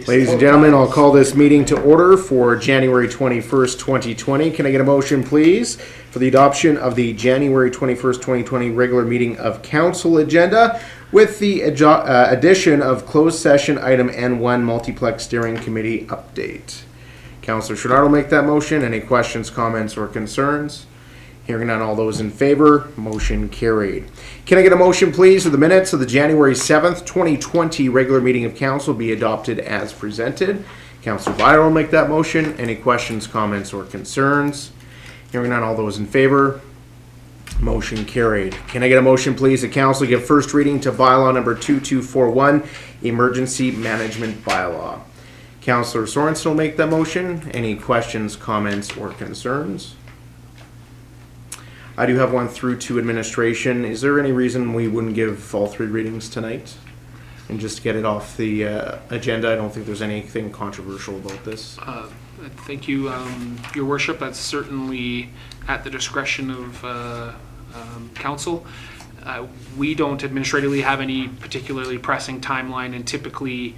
Ladies and gentlemen, I'll call this meeting to order for January 21st, 2020. Can I get a motion, please, for the adoption of the January 21st, 2020 regular meeting of council agenda with the addition of closed session item N1 multiplex steering committee update? Councillor Chouinard will make that motion. Any questions, comments, or concerns? Hearing none, all those in favor, motion carried. Can I get a motion, please, for the minutes of the January 7th, 2020 regular meeting of council be adopted as presented? Councillor Byron will make that motion. Any questions, comments, or concerns? Hearing none, all those in favor, motion carried. Can I get a motion, please, that council give first reading to bylaw number 2241, emergency management bylaw? Councillor Sorensen will make that motion. Any questions, comments, or concerns? I do have one through to administration. Is there any reason we wouldn't give all three readings tonight and just get it off the agenda? I don't think there's anything controversial about this. Thank you, Your Worship. That's certainly at the discretion of council. We don't administratively have any particularly pressing timeline, and typically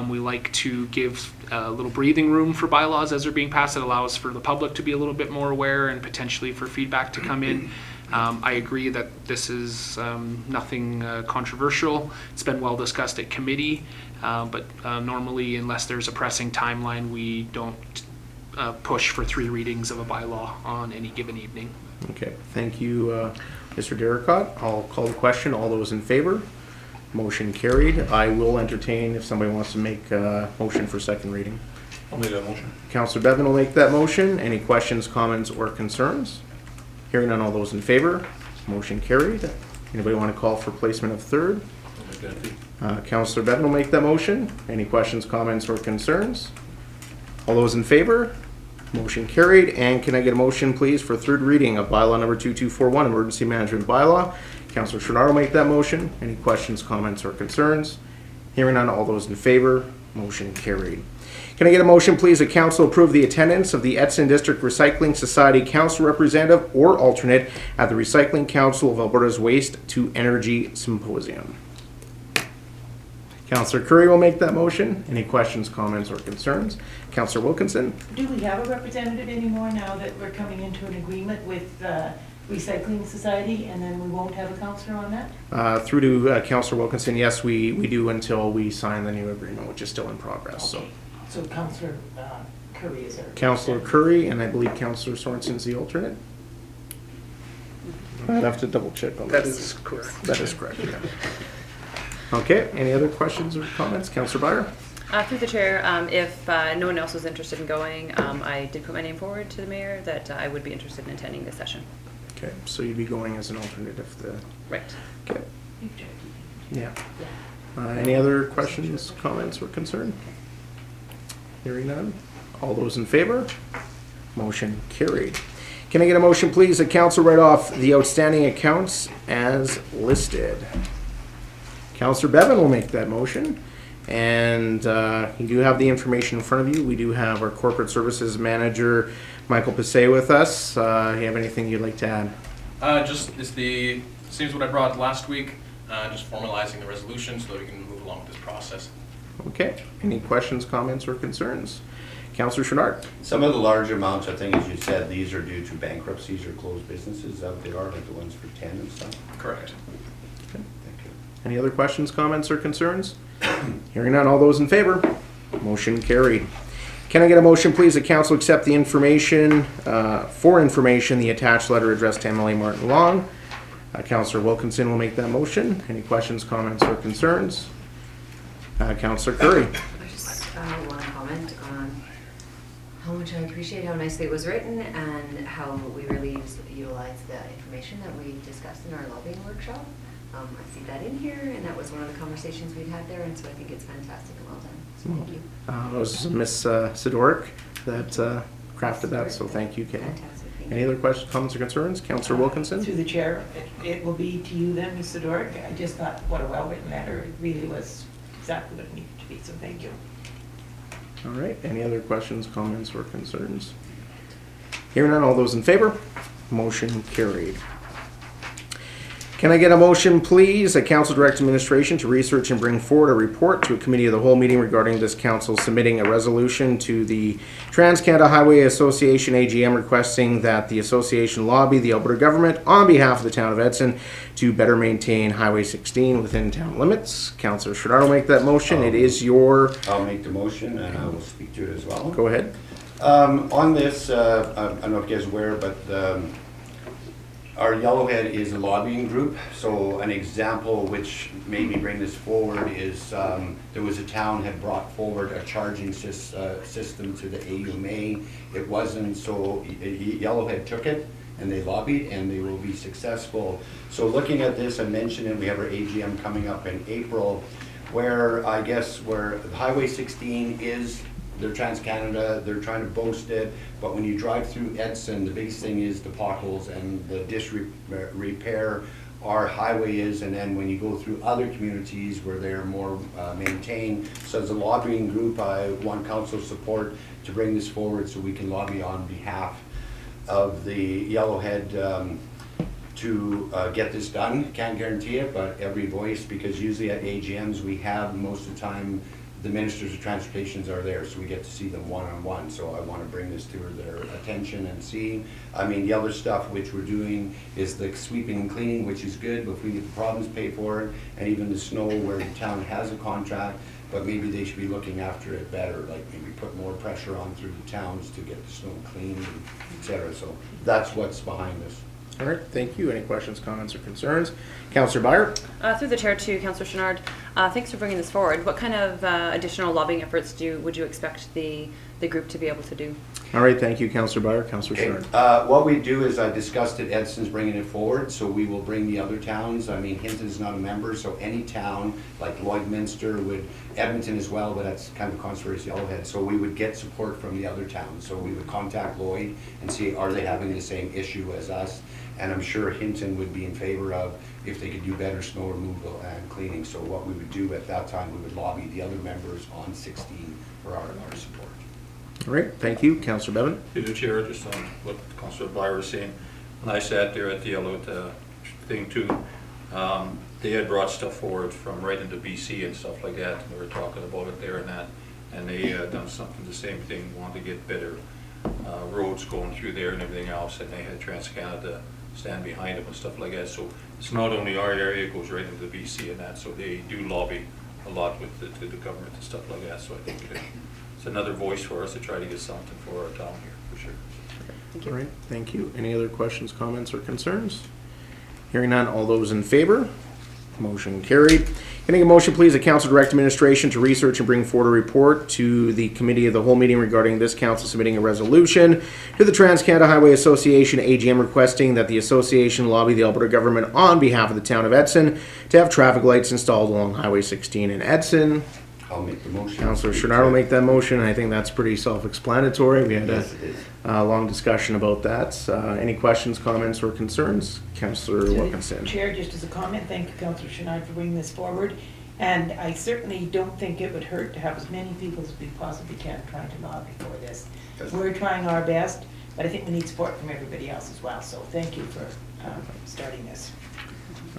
we like to give a little breathing room for bylaws as they're being passed. It allows for the public to be a little bit more aware and potentially for feedback to come in. I agree that this is nothing controversial. It's been well discussed at committee, but normally, unless there's a pressing timeline, we don't push for 3 readings of a bylaw on any given evening. Okay, thank you, Mr. Derricott. I'll call the question. All those in favor? Motion carried. I will entertain if somebody wants to make a motion for second reading. I'll make that motion. Councillor Bevan will make that motion. Any questions, comments, or concerns? Hearing none, all those in favor? Motion carried. Anybody want to call for placement of third? I'll make that. Councillor Bevan will make that motion. Any questions, comments, or concerns? All those in favor? Motion carried. And can I get a motion, please, for third reading of bylaw number 2241, emergency management bylaw? Councillor Chouinard will make that motion. Any questions, comments, or concerns? Hearing none, all those in favor, motion carried. Can I get a motion, please, that council approve the attendance of the Edson District Recycling Society council representative or alternate at the Recycling Council of Alberta's Waste to Energy Symposium? Councillor Curry will make that motion. Any questions, comments, or concerns? Councillor Wilkinson? Do we have a representative anymore now that we're coming into an agreement with Recycling Society, and then we won't have a councillor on that? Through to Councillor Wilkinson, yes, we do until we sign the new agreement, which is still in progress. Okay. So Councillor Curry is our Councillor Curry, and I believe Councillor Sorensen's the alternate. I'd have to double check on that. That is correct. That is correct, yeah. Okay, any other questions or comments? Councillor Byer? Through the chair, if no one else was interested in going, I did put my name forward to the mayor that I would be interested in attending this session. Okay, so you'd be going as an alternate if the... Right. Okay. Yeah. Any other questions, comments, or concern? Hearing none. All those in favor? Motion carried. Can I get a motion, please, that council write off the outstanding accounts as listed? Councillor Bevan will make that motion. And you do have the information in front of you. We do have our corporate services manager, Michael Passay, with us. You have anything you'd like to add? Just is the same as what I brought last week, just formalizing the resolution so that we can move along with this process. Okay. Any questions, comments, or concerns? Councillor Chouinard. Some of the large amounts, I think, as you said, these are due to bankruptcies or closed businesses. Is that what they are, like the ones for 10 and stuff? Correct. Okay. Thank you. Any other questions, comments, or concerns? Hearing none, all those in favor? Motion carried. Can I get a motion, please, that council accept the information, the attached letter addressed to MLA Martin Long? Councillor Wilkinson will make that motion. Any questions, comments, or concerns? Councillor Curry. I just want to comment on how much I appreciate how nicely it was written and how we really utilized the information that we discussed in our lobbying workshop. I see that in here, and that was one of the conversations we'd had there, and so I think it's fantastic and well done. So thank you. It was Miss Sidorik that crafted that, so thank you, Kate. Fantastic. Any other questions, comments, or concerns? Councillor Wilkinson? Through the chair, it will be to you then, Ms. Sidorik. I just thought, what a well-written letter. It really was exactly what it needed to be, so thank you. All right, any other questions, comments, or concerns? Hearing none, all those in favor? Motion carried. Can I get a motion, please, that council direct administration to research and bring forward a report to a committee of the whole meeting regarding this council submitting a resolution to the Trans-Canada Highway Association AGM requesting that the association lobby the Alberta government on behalf of the town of Edson to better maintain Highway 16 within town limits. Councillor Sherrard will make that motion. It is your, I'll make the motion and I will speak to it as well. go ahead. On this, I don't know if you guys are aware, but our Yellowhead is a lobbying group. So an example which made me bring this forward is there was a town had brought forward a charging system to the AUMA. It wasn't, so Yellowhead took it and they lobbied and they will be successful. So looking at this, I mentioned it, we have our AGM coming up in April, where I guess where Highway 16 is, they're Trans-Canada, they're trying to boast it, but when you drive through Edson, the biggest thing is the potholes and the disrepair our highway is, and then when you go through other communities where they're more maintained. So as a lobbying group, I want council support to bring this forward so we can lobby on behalf of the Yellowhead to get this done. Can't guarantee it, but every voice, because usually at AGMs we have, most of the time, the ministers of transportations are there, so we get to see them one-on-one. So I want to bring this to their attention and see. I mean, the other stuff which we're doing is the sweeping and cleaning, which is good, but if we get the problems paid for it, and even the snow where the town has a contract, but maybe they should be looking after it better, like maybe put more pressure on through the towns to get the snow cleaned, and et cetera. So that's what's behind this. All right, thank you. Any questions, comments, or concerns? Councillor Byer? Through the chair to Councillor Sherrard, thanks for bringing this forward. What kind of additional lobbying efforts would you expect the group to be able to do? All right, thank you, Councillor Byer. Councillor Sherrard? What we do is I discussed it, Edson's bringing it forward, so we will bring the other towns. I mean, Hinton's not a member, so any town, like Lloydminster would, Edmonton as well, but that's kind of controversial, Yellowhead. So we would get support from the other towns. So we would contact Lloyd and see, are they having the same issue as us? And I'm sure Hinton would be in favor of if they could do better snow removal and cleaning. So what we would do at that time, we would lobby the other members on 16 for our support. All right, thank you. Councillor Bevan? Through the chair, just on what Councillor Byer was saying, when I sat there at the yellow thing too, they had brought stuff forward from right into BC and stuff like that, and they were talking about it there and that, and they done something, the same thing, wanted to get better roads going through there and everything else, and they had Trans-Canada stand behind them and stuff like that. So it's not only our area, it goes right into the BC and that, so they do lobby a lot with the government and stuff like that. So I think it's another voice for us to try to get something for our town here, for sure. Thank you. All right, thank you. Any other questions, comments, or concerns? Hearing none, all those in favor? Motion carried. Can I get a motion, please, that council direct administration to research and bring forward a report to the committee of the whole meeting regarding this council submitting a resolution to the Trans-Canada Highway Association AGM requesting that the association lobby the Alberta government on behalf of the town of Edson to have traffic lights installed along Highway 16 in Edson. I'll make the motion. Councillor Sherrard will make that motion. I think that's pretty self-explanatory. We had Yes, it is. a long discussion about that. Any questions, comments, or concerns? Councillor To the Wilkinson. Chair, just as a comment, thank you, Councillor Sherrard, for bringing this forward. And I certainly don't think it would hurt to have as many people as we possibly can trying to lobby for this. We're trying our best, but I think we need support from everybody else as well. So thank you for starting this.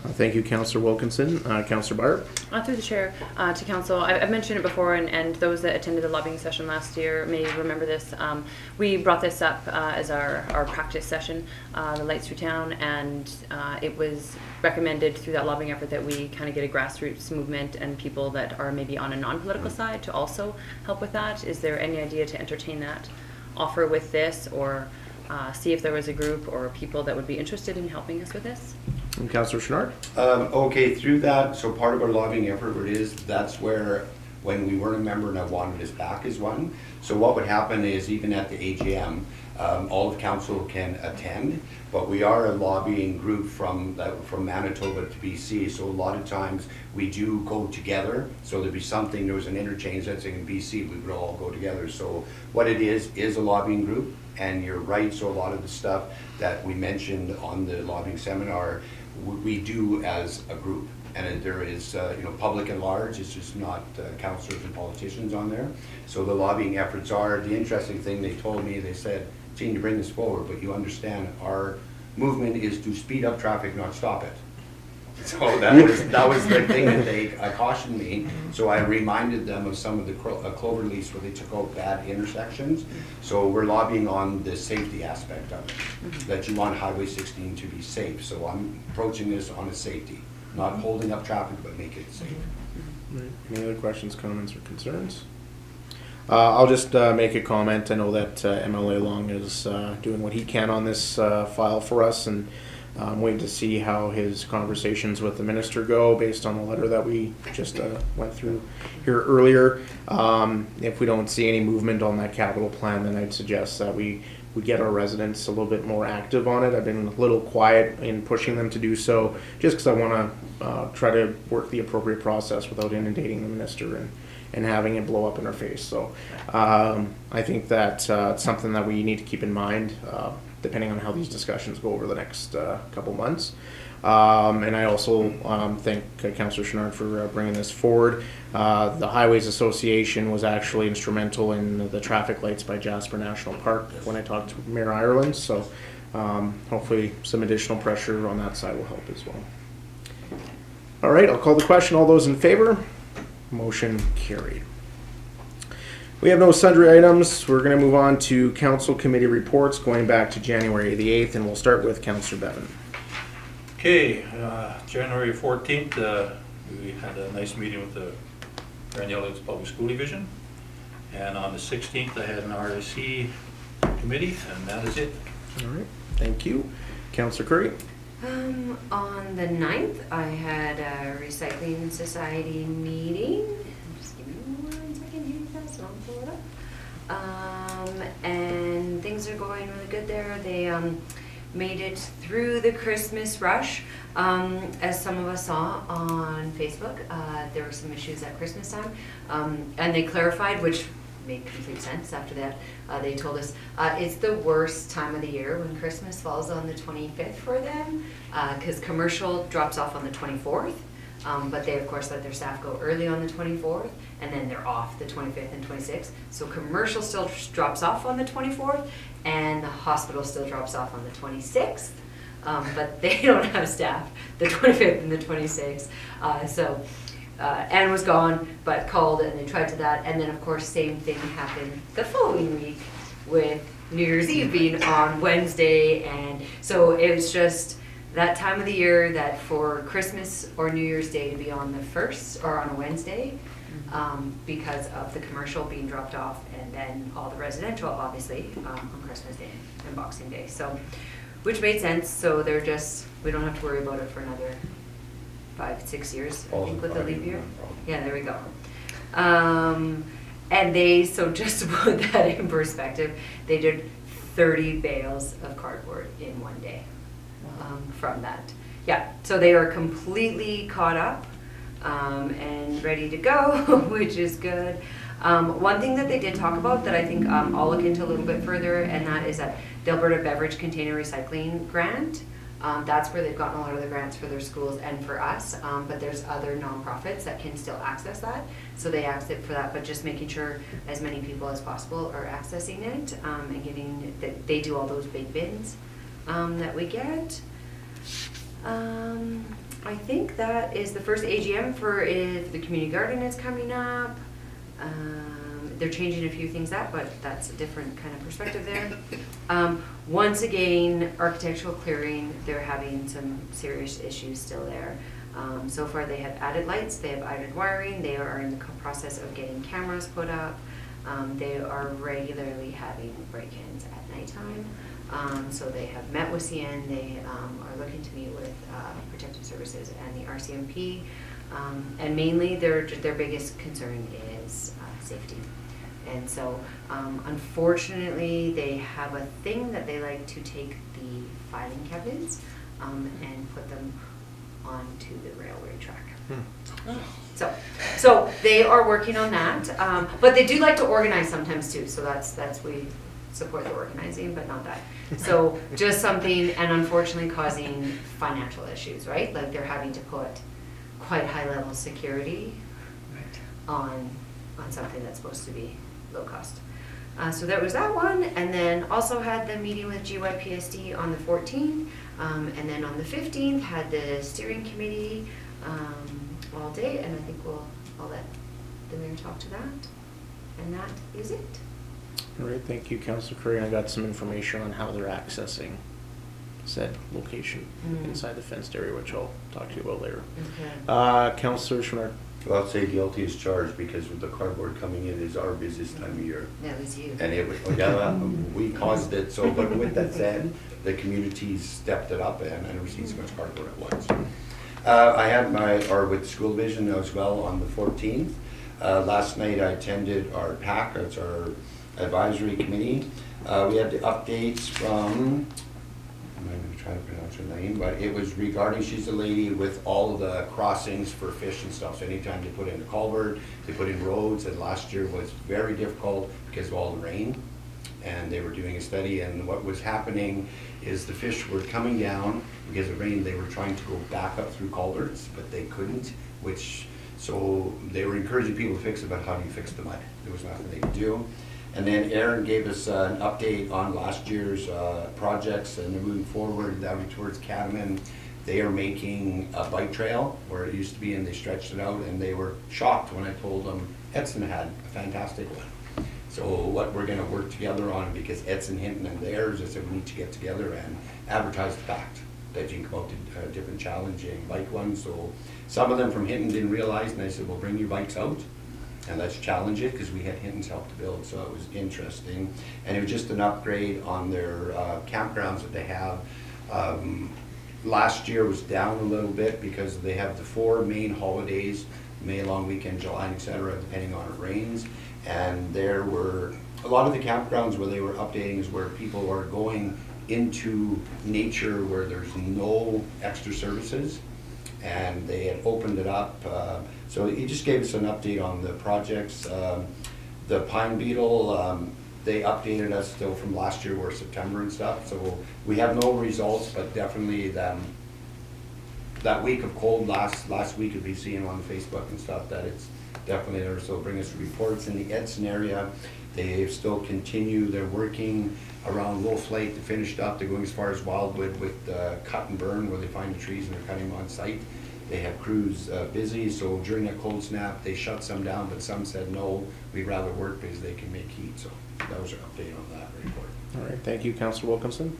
Thank you, Councillor Wilkinson. Councillor Byer? Through the chair to council, I've mentioned it before, and those that attended the lobbying session last year may remember this. We brought this up as our practice session, the Lights Through Town, and it was recommended through that lobbying effort that we kind of get a grassroots movement and people that are maybe on a non-political side to also help with that. Is there any idea to entertain that offer with this, or see if there was a group or people that would be interested in helping us with this? And Councillor Sherrard? Okay, through that, so part of our lobbying effort is, that's where, when we weren't a member and I wanted us back as one. So what would happen is, even at the AGM, all of council can attend, but we are a lobbying group from Manitoba to BC, so a lot of times we do go together. So there'd be something, there was an interchange that's in BC, we would all go together. So what it is a lobbying group, and you're right, so a lot of the stuff that we mentioned on the lobbying seminar, we do as a group. And there is, public at large, it's just not councillors and politicians on there. So the lobbying efforts are, the interesting thing they told me, they said, "Gene, you bring this forward, but you understand our movement is to speed up traffic, not stop it." So that was the thing that they cautioned me. So I reminded them of some of the clover leaves where they took out bad intersections. So we're lobbying on the safety aspect of it, that you want Highway 16 to be safe. So I'm approaching this on a safety, not holding up traffic, but make it safe. Right. Any other questions, comments, or concerns? I'll just make a comment. I know that MLA Long is doing what he can on this file for us, and I'm waiting to see how his conversations with the minister go based on the letter that we just went through here earlier. If we don't see any movement on that capital plan, then I'd suggest that we get our residents a little bit more active on it. I've been a little quiet in pushing them to do so, just because I want to try to work the appropriate process without inundating the minister and having it blow up in our face. So I think that it's something that we need to keep in mind, depending on how these discussions go over the next couple months. And I also thank Councillor Chenard for bringing this forward. The Highways Association was actually instrumental in the traffic lights by Jasper National Park when I talked to Mayor Ireland. So hopefully some additional pressure on that side will help as well. All right, I'll call the question. All those in favor? Motion carried. We have no sundry items. We're going to move on to council committee reports going back to January the 8th, and we'll start with Councillor Bevan. Okay, January 14th, we had a nice meeting with the Grand Yellow's Public School Division. And on the 16th, I had an RSC committee, and that is it. All right, thank you. Councillor Curry. On the 9th, I had a Recycling Society meeting. Just give me 1 second here, guys, I'll pull it up. And things are going really good there. They made it through the Christmas rush. As some of us saw on Facebook, there were some issues at Christmas time, and they clarified, which made complete sense after that. They told us it's the worst time of the year when Christmas falls on the 25th for them, because commercial drops off on the 24th, but they of course let their staff go early on the 24th, and then they're off the 25th and 26th. So commercial still drops off on the 24th, and the hospital still drops off on the 26th. But they don't have staff the 25th and the 26th. Anne was gone, but called and they tried to that. And then, of course, same thing happened the following week with New Year's Eve being on Wednesday. And so it was just that time of the year that for Christmas or New Year's Day to be on the 1st or on a Wednesday, because of the commercial being dropped off, and then all the residential, obviously, on Christmas Day and Boxing Day. So, which made sense. So they're just, we don't have to worry about it for another 5-6 years, I think, with the leap year. Yeah, there we go. And they, so just to put that in perspective, they did 30 bales of cardboard in one day from that. Yeah, so they are completely caught up and ready to go, which is good. One thing that they did talk about that I think I'll look into a little bit further, and that is that the Alberta Beverage Container Recycling Grant. That's where they've gotten a lot of the grants for their schools and for us, but there's other nonprofits that can still access that, so they asked it for that, but just making sure as many people as possible are accessing it, and getting that they do all those big bins that we get. I think that is the first AGM for if the community garden is coming up. They're changing a few things up, but that's a different kind of perspective there. Once again, architectural clearing, they're having some serious issues still there. So far they have added lights, they have added wiring, they are in the process of getting cameras put up. They are regularly having break-ins at nighttime. So they have met with CN, they are looking to meet with Protective Services and the RCMP. And mainly their biggest concern is safety. And so, unfortunately, they have a thing that they like to take the filing cabinets and put them onto the railway track. So they are working on that, but they do like to organize sometimes too. So that's we support the organizing, but not that. So just something, and unfortunately causing financial issues, right? Like they're having to put quite high level security on something that's supposed to be low cost. So there was that one, and then also had the meeting with GYPSD on the 14th, and then on the 15th had the steering committee all day, and I think I'll let the mayor talk to that, and that is it. All right, thank you, Councillor Curry. I got some information on how they're accessing said location inside the fenced area, which I'll talk to you about later. Okay. Councillor Schmidt. Well, I'll say guilty as charged, because with the cardboard coming in is our busiest time of year. That was you. And it was, yeah, we caused it, so, but with that said, the community's stepped it up, and I never seen so much cardboard at once. I had with school division as well on the 14th. Last night I attended our PAC, it's our advisory committee. We had the updates from, I'm not going to try to pronounce her name, but it was regarding, she's the lady with all of the crossings for fish and stuff. So anytime they put in a culvert, they put in roads, and last year was very difficult because of all the rain. And they were doing a study, and what was happening is the fish were coming down because of rain. They were trying to go back up through culverts, but they couldn't, so they were encouraging people to fix it, but how do you fix the mud? There was nothing they could do. And then Aaron gave us an update on last year's projects, and they're moving forward down towards Catamount. They are making a bike trail where it used to be, and they stretched it out, and they were shocked when I told them Edson had a fantastic one. So what we're gonna work together on, because Edson, Hinton, and theirs, I said we need to get together and advertise the fact that you can come out to different challenging bike ones. So some of them from Hinton didn't realize, and I said, well, bring your bikes out and let's challenge it, because we had Hinton's help to build, so it was interesting. And it was just an upgrade on their campgrounds that they have. Last year was down a little bit because they have the 4 main holidays, May long weekend, July, et cetera, depending on it rains. And there were a lot of the campgrounds where they were updating is where people are going into nature where there's no extra services, and they had opened it up. So he just gave us an update on the projects. The pine beetle, they updated us still from last year, or September and stuff. So we have no results, but definitely that week of cold last week, you'll be seeing on Facebook and stuff that it's definitely there. So bring us reports in the Edson area. They still continue, they're working around Wolf Lake. They finished up, they're going as far as Wildwood with cut and burn, where they find the trees and they're cutting them on site. They have crews busy, so during that cold snap, they shut some down, but some said, no, we'd rather work because they can make heat. So that was our update on that report. All right, thank you, Councillor Wilkinson.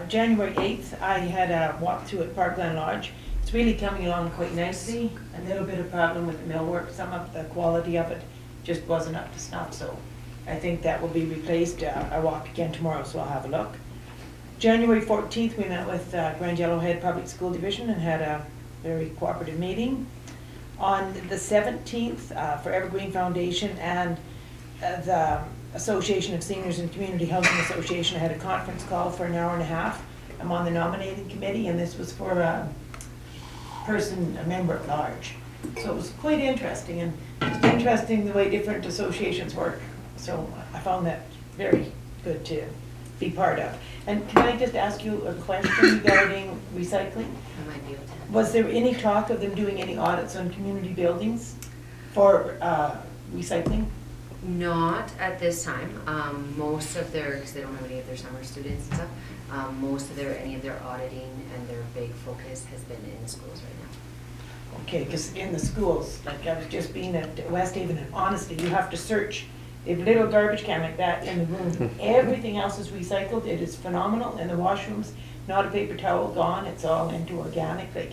January 8th, I had a walkthrough at Parkland Lodge. It's really coming along quite nicely. A little bit of problem with the millwork. Some of the quality of it just wasn't up to snuff, so I think that will be replaced. I walk again tomorrow, so I'll have a look. January 14th, we met with Grand Yellowhead Public School Division and had a very cooperative meeting. On the 17th, for Evergreen Foundation and the Association of Seniors and Community Housing Association, I had a conference call for an hour and a half. I'm on the nominating committee, and this was for a member at large. So it was quite interesting, and just interesting the way different associations work. So I found that very good to be part of. And can I just ask you a question regarding recycling? I might be able to. Was there any talk of them doing any audits on community buildings for recycling? Not at this time. Most of their, because they don't have any of their summer students and stuff, any of their auditing and their big focus has been in the schools right now. Okay, because in the schools, like I was just being at West Haven, and honestly, you have to search. They have a little garbage can like that in the room. Everything else is recycled. It is phenomenal. In the washrooms, not a paper towel gone. It's all into organic. Like,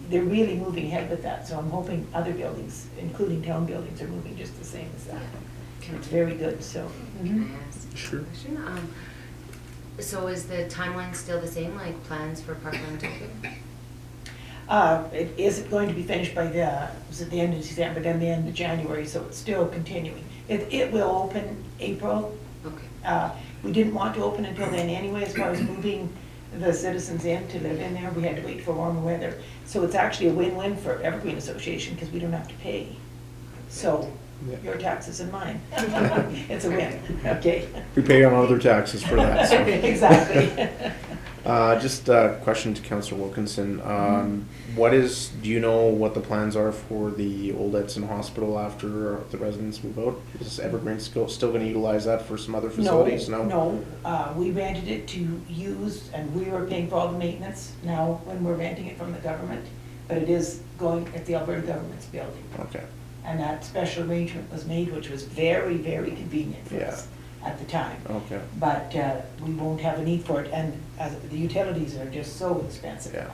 they're really moving ahead with that. So I'm hoping other buildings, including town buildings, are moving just the same as that. It's very good, so. Can I ask Sure. a question? So is the timeline still the same, like plans for Parkland to open? It isn't going to be finished by the end of December, then the end of January, so it's still continuing. It will open April. Okay. We didn't want to open until then anyway, as far as moving the citizens in to live in there. We had to wait for warmer weather. So it's actually a win-win for Evergreen Association, because we don't have to pay So, Yeah. your taxes and mine. It's a win, okay. We pay on other taxes for that, so. Exactly. Just a question to Councillor Wilkinson. Do you know what the plans are for the old Edson Hospital after the residents move out? Is Evergreen still gonna utilize that for some other facilities? No, we rented it to use, and we were paying for all the maintenance now when we're renting it from the government, but it is going at the Alberta government's building. Okay, And that special arrangement was made, which was very, very convenient for us at the time. okay. But we won't have a need for it, and the utilities are just so expensive. Yeah.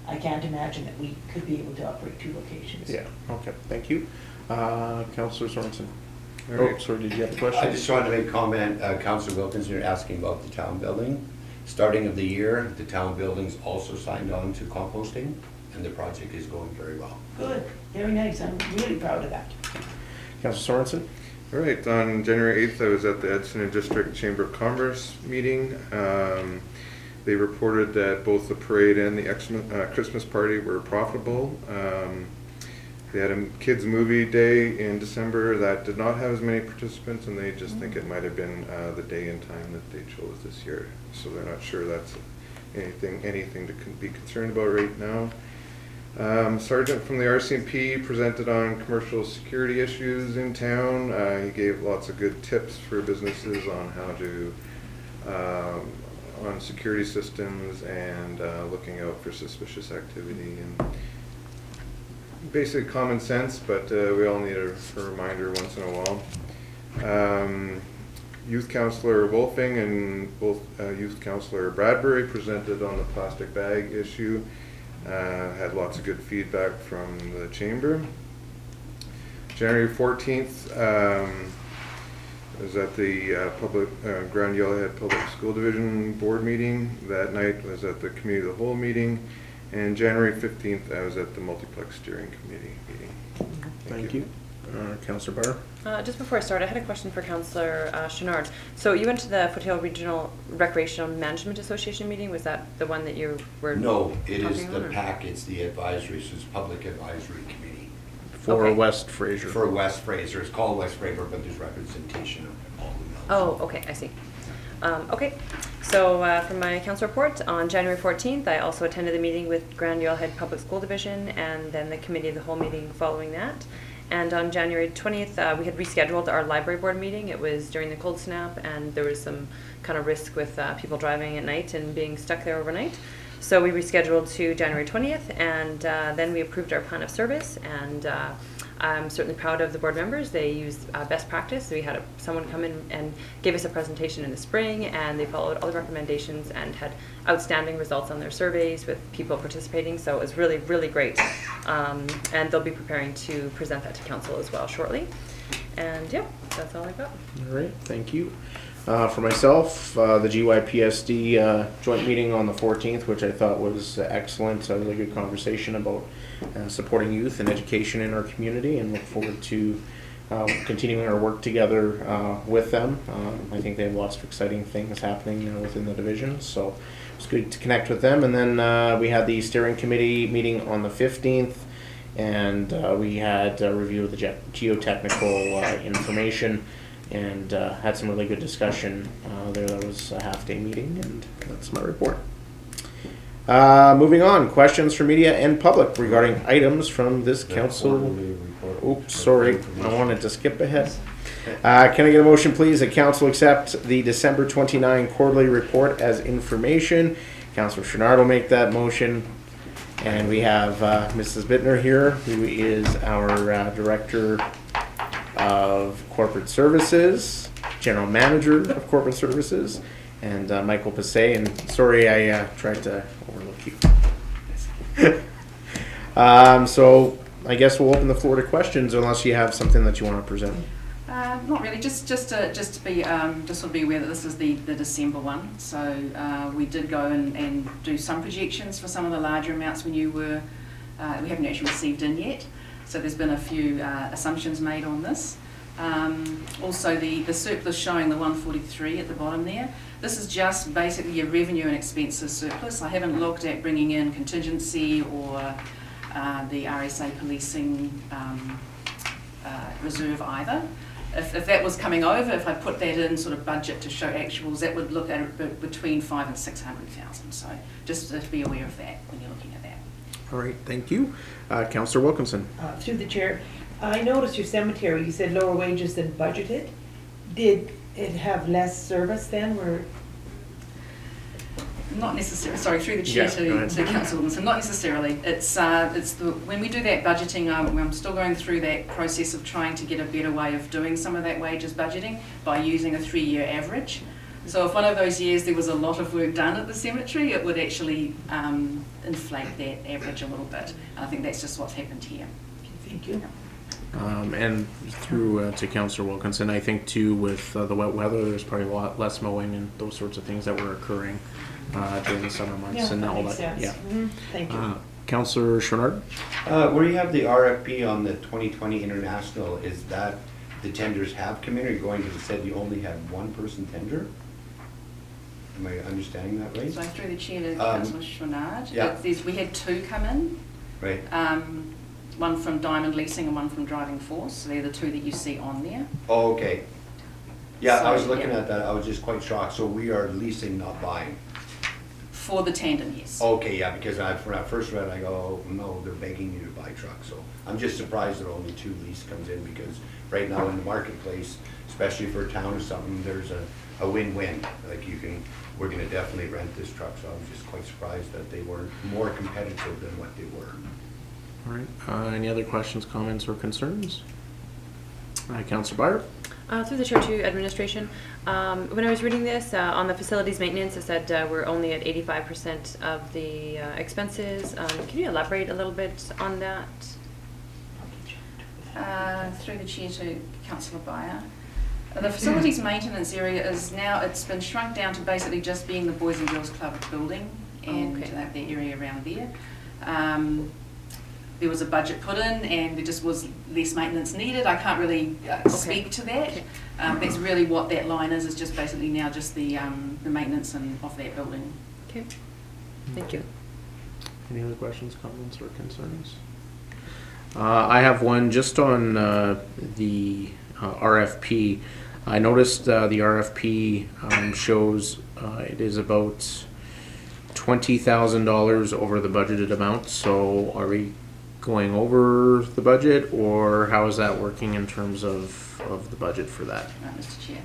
I can't imagine that we could be able to operate 2 locations. Yeah, okay, thank you. Councillor Sorensen. All Oh, right. sorry, did you have a question? I just wanted to make a comment, Councillor Wilkins, you're asking about the town building. Starting of the year, the town building's also signed on to composting, and the project is going very well. Good, very nice, I'm really proud of that. Councillor Sorensen? All right, on January 8th, I was at the Edson District Chamber of Commerce meeting. They reported that both the parade and the Christmas party were profitable. They had a kids' movie day in December that did not have as many participants, and they just think it might have been the day and time that they chose this year. So they're not sure that's anything to be concerned about right now. Sergeant from the RCMP presented on commercial security issues in town. He gave lots of good tips for businesses on how to on security systems and looking out for suspicious activity, and basic common sense, but we all need a reminder once in a while. Youth Councillor Wolfing and both Youth Councillor Bradbury presented on the plastic bag issue. Had lots of good feedback from the chamber. January 14th, I was at the Grand Yellowhead Public School Division Board meeting. That night was at the Committee of the Whole meeting. And January 15th, I was at the Multiplex Steering Committee meeting. Thank you. Councillor Barr? Just before I start, I had a question for Councillor Chenard. So you went to the Foothill Regional Recreational Management Association meeting. Was that the one that you were No, it is talking the on, or? PAC, it's the advisory, so it's Public Advisory Committee. For Okay. West Fraser. For West Fraser, it's called West Fraser, but there's representation of all the mills. Oh, okay, I see. Okay, so for my council report, on January 14th, I also attended the meeting with Grand Yellowhead Public School Division and then the Committee of the Whole meeting following that. And on January 20th, we had rescheduled our library board meeting. It was during the cold snap, and there was some kind of risk with people driving at night and being stuck there overnight. So we rescheduled to January 20th, and then we approved our plan of service, and I'm certainly proud of the board members. They used best practice. We had someone come in and gave us a presentation in the spring, and they followed all the recommendations and had outstanding results on their surveys with people participating. So it was really, really great. And they'll be preparing to present that to council as well shortly. And yeah, that's all I've got. All right, thank you. For myself, the GYPSD joint meeting on the 14th, which I thought was excellent, a really good conversation about supporting youth and education in our community, and look forward to continuing our work together with them. I think they have lots of exciting things happening within the division, so it's good to connect with them. And then we had the steering committee meeting on the 15th, and we had a review of the geotechnical information, and had some really good discussion there. That was a half-day meeting, and that's my report. Moving on, questions from media and public regarding items from this council. Oops, sorry, I wanted to skip ahead. Can I get a motion, please, that council accept the December 29 quarterly report as information? Councillor Chenard will make that motion. And we have Mrs. Bittner here, who is our Director of Corporate Services, General Manager of Corporate Services, and Michael Passay. And sorry, I tried to overlook you. So I guess we'll open the floor to questions, unless you have something that you want to present. Not really. Just to be aware that this is the December one. So we did go and do some projections for some of the larger amounts we haven't actually received in yet. So there's been a few assumptions made on this. Also the surplus showing the 143 at the bottom there. This is just basically a revenue and expenses surplus. I haven't looked at bringing in contingency or the RSA policing reserve either. If that was coming over, if I put that in sort of budget to show actuals, that would look at between 500,000 and 600,000. So just to be aware of that when you're looking at that. All right, thank you. Councillor Wilkinson. Through the chair, I noticed your cemetery, you said lower wages than budgeted. Did it have less service then, or? Not necessarily, sorry, through the chair to Councillor, so not necessarily. When we do that budgeting, I'm still going through that process of trying to get a better way of doing some of that wages budgeting by using a 3-year average. So if one of those years there was a lot of work done at the cemetery, it would actually inflate that average a little bit. And I think that's just what's happened here. Thank you. And through to Councillor Wilkinson, I think too with the wet weather, there's probably a lot less mowing and those sorts of things that were occurring during the summer months Yeah, and that all makes that. sense. Yeah. Mhm. Thank you. Councillor Chouinard. Where you have the RFP on the 2020 International, is that the tenders have come in, or going to said you only had one person tender? Am I understanding that right? So through the chair to Councillor Chouinard, yeah. we had 2 come in. Right. One from Diamond Leasing and one from Driving Force. So they're the 2 that you see on there. Oh, okay. Yeah, So, I was looking yeah. at that, I was just quite shocked. So we are leasing, not buying. For the tandem, yes. Okay, yeah, because when I first read it, I go, oh, no, they're begging you to buy trucks. So I'm just surprised that only 2 lease comes in, because right now in the marketplace, especially for a town or something, there's a win-win. Like we're gonna definitely rent this truck, so I was just quite surprised that they weren't more competitive than what they were. All right. Any other questions, comments, or concerns? Councillor Byer. Through the chair to administration, when I was reading this, on the facilities maintenance, it said we're only at 85% of the expenses. Can you elaborate a little bit on that? Through the chair to Councillor Byer. The facilities maintenance area is now, it's been shrunk down to basically just being the Boys and Girls Club building and the area around there. There was a budget put in and there just was less maintenance needed. I can't really speak to that. Okay. That's really what that line is just basically now just the maintenance of that building. Okay, thank you. Any other questions, comments, or concerns? I have one just on the RFP. I noticed the RFP shows it is about $20,000 over the budgeted amount. So are we going over the budget, or how is that working in terms of the budget for that? Mr. Chair,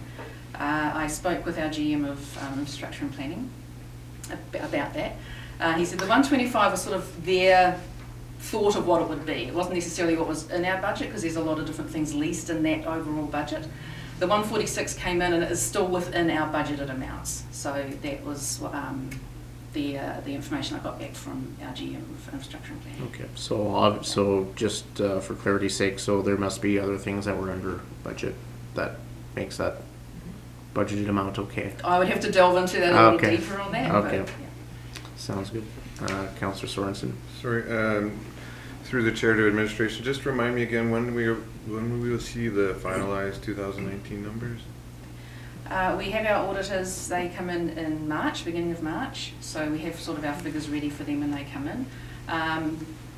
I spoke with our GM of Infrastructure and Planning about that. He said the 125 was sort of their thought of what it would be. It wasn't necessarily what was in our budget, because there's a lot of different things leased in that overall budget. The 146 came in and it is still within our budgeted amounts. So that was the information I got back from our GM of Infrastructure and Planning. Okay, so just for clarity's sake, so there must be other things that were under budget that makes that budgeted amount okay? I would have to delve into that a little deeper on that. Okay. But, yeah. Sounds good. Councillor Sorensen. Sorry, through the chair to administration, just remind me again when we will see the finalized 2019 numbers? We have our auditors, they come in March, beginning of March, so we have sort of our figures ready for them when they come in.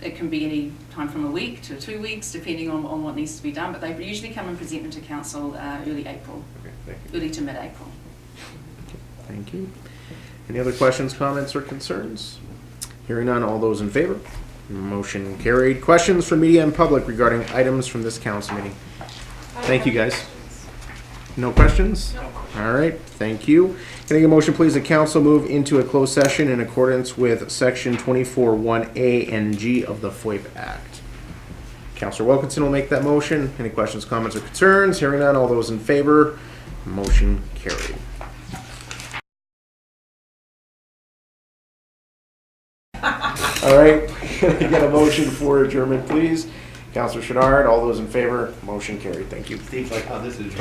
It can be any time from a week to 2 weeks, depending on what needs to be done, but they usually come and present them to council early April, Okay, thank you. early to mid-April. Thank you. Any other questions, comments, or concerns? Hearing none, all those in favor? Motion carried. Questions from media and public regarding items from this council meeting? Thank you, guys. No questions? All right, thank you. Can I get a motion, please, that council move into a closed session in accordance with section 24(1)A and G of the FOIP Act? Councillor Wilkinson will make that motion. Any questions, comments, or concerns? Hearing none, all those in favor? Motion carried. All right, can I get a motion for adjournment, please? Councillor Chouinard, all those in favor? Motion carried. Thank you. Steve, like how this is.